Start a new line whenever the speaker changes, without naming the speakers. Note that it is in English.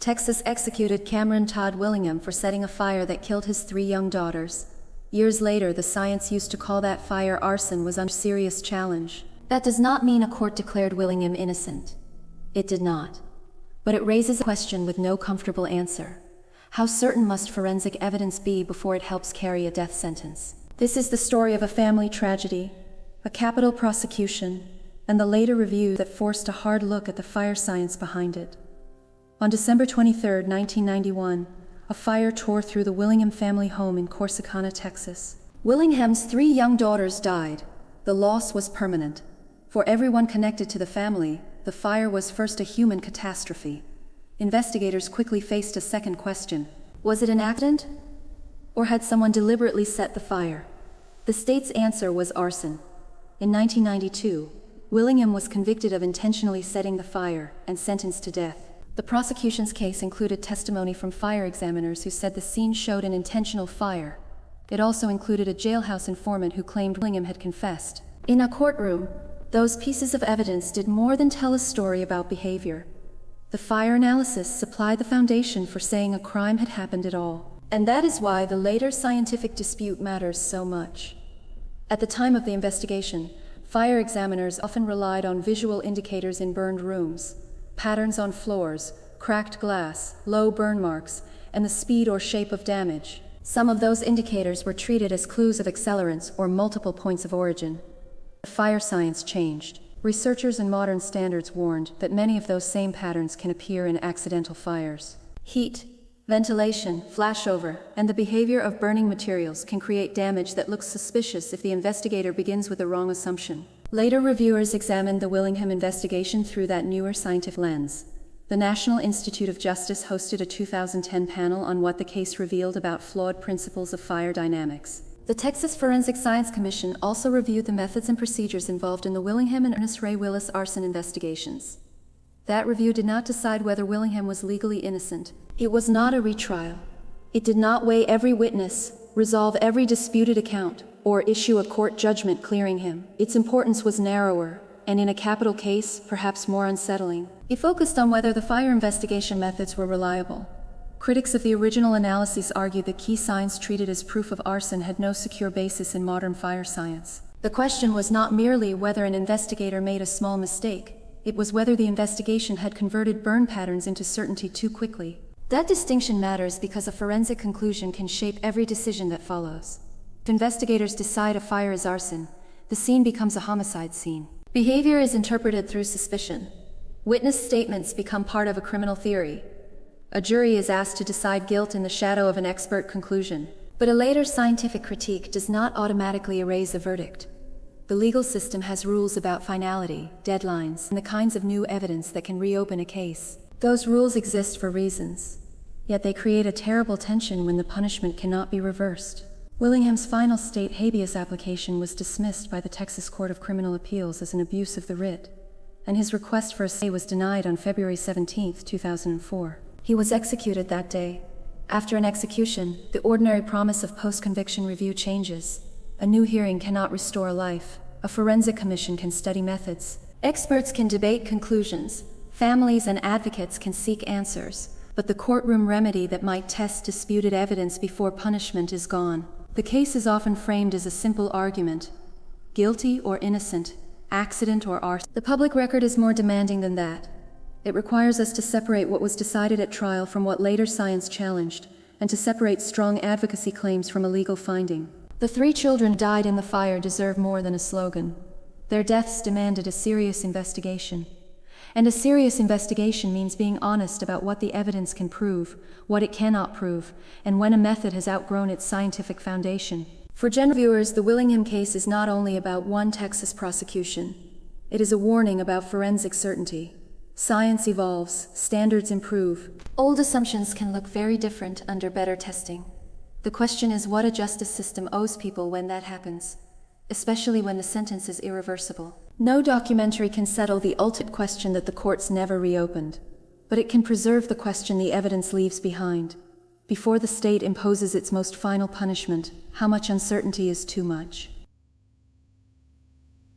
Texas executed Cameron Todd Willingham for setting a fire that killed his 3 young daughters. Years later, the science used to call that fire arson was under serious challenge. That does not mean a court declared Willingham innocent. It did not. But it raises a question with no comfortable answer. How certain must forensic evidence be before it helps carry a death sentence? This is the story of a family tragedy, a capital prosecution, and the later review that forced a hard look at the fire science behind it. On December 23, 1991, a fire tore through the Willingham family home in Corsicana, Texas. Willingham's 3 young daughters died. The loss was permanent. For everyone connected to the family, the fire was first a human catastrophe. Investigators quickly faced a second question. Was it an accident? Or had someone deliberately set the fire? The state's answer was arson. In 1992, Willingham was convicted of intentionally setting the fire and sentenced to death. The prosecution's case included testimony from fire examiners who said the scene showed an intentional fire. It also included a jailhouse informant who claimed Willingham had confessed. In a courtroom, those pieces of evidence did more than tell a story about behavior. The fire analysis supplied the foundation for saying a crime had happened at all. And that is why the later scientific dispute matters so much. At the time of the investigation, fire examiners often relied on visual indicators in burned rooms. Patterns on floors, cracked glass, low burn marks, and the speed or shape of damage. Some of those indicators were treated as clues of accelerants or multiple points of origin. The fire science changed. Researchers and modern standards warned that many of those same patterns can appear in accidental fires. Heat, ventilation, flashover, and the behavior of burning materials can create damage that looks suspicious if the investigator begins with the wrong assumption. Later reviewers examined the Willingham investigation through that newer scientific lens. The National Institute of Justice hosted a 2010 panel on what the case revealed about flawed principles of fire dynamics. The Texas Forensic Science Commission also reviewed the methods and procedures involved in the Willingham and Ernest Willis arson investigations. That review did not decide whether Willingham was legally innocent. It was not a retrial. It did not weigh every witness, resolve every disputed account, or issue a court judgment clearing him. Its importance was narrower, and in a capital case, perhaps more unsettling. It focused on whether the fire investigation methods were reliable. Critics of the original analyses argued that key signs treated as proof of arson had no secure basis in modern fire science. The question was not merely whether an investigator made a small mistake. It was whether the investigation had converted burn patterns into certainty too quickly. That distinction matters because a forensic conclusion can shape every decision that follows. If investigators decide a fire is arson, the scene becomes a homicide scene. Behavior is interpreted through suspicion. Witness statements become part of a criminal theory. A jury is asked to decide guilt in the shadow of an expert conclusion. But a later scientific critique does not automatically erase a verdict. The legal system has rules about finality, deadlines, and the kinds of new evidence that can reopen a case. Those rules exist for reasons. Yet they create a terrible tension when the punishment cannot be reversed. Willingham's final state habeas application was dismissed by the Texas Court of Criminal Appeals as an abuse of the writ, and his request for a stay was denied on February 17, 2004. He was executed that day. After an execution, the ordinary promise of post-conviction review changes. A new hearing cannot restore life. A forensic commission can study methods. Experts can debate conclusions. Families and advocates can seek answers. But the courtroom remedy that might test disputed evidence before punishment is gone. The case is often framed as a simple argument: guilty or innocent, accident or arson. The public record is more demanding than that. It requires us to separate what was decided at trial from what later science challenged, and to separate strong advocacy claims from a legal finding. The 3 children died in the fire deserve more than a slogan. Their deaths demanded a serious investigation. And a serious investigation means being honest about what the evidence can prove, what it cannot prove, and when a method has outgrown its scientific foundation. For general viewers, the Willingham case is not only about one Texas prosecution. It is a warning about forensic certainty. Science evolves, standards improve. Old assumptions can look very different under better testing. The question is what a justice system owes people when that happens, especially when the sentence is irreversible. No documentary can settle the ultimate question that the courts never reopened, but it can preserve the question the evidence leaves behind. Before the state imposes its most final punishment, how much uncertainty is too much?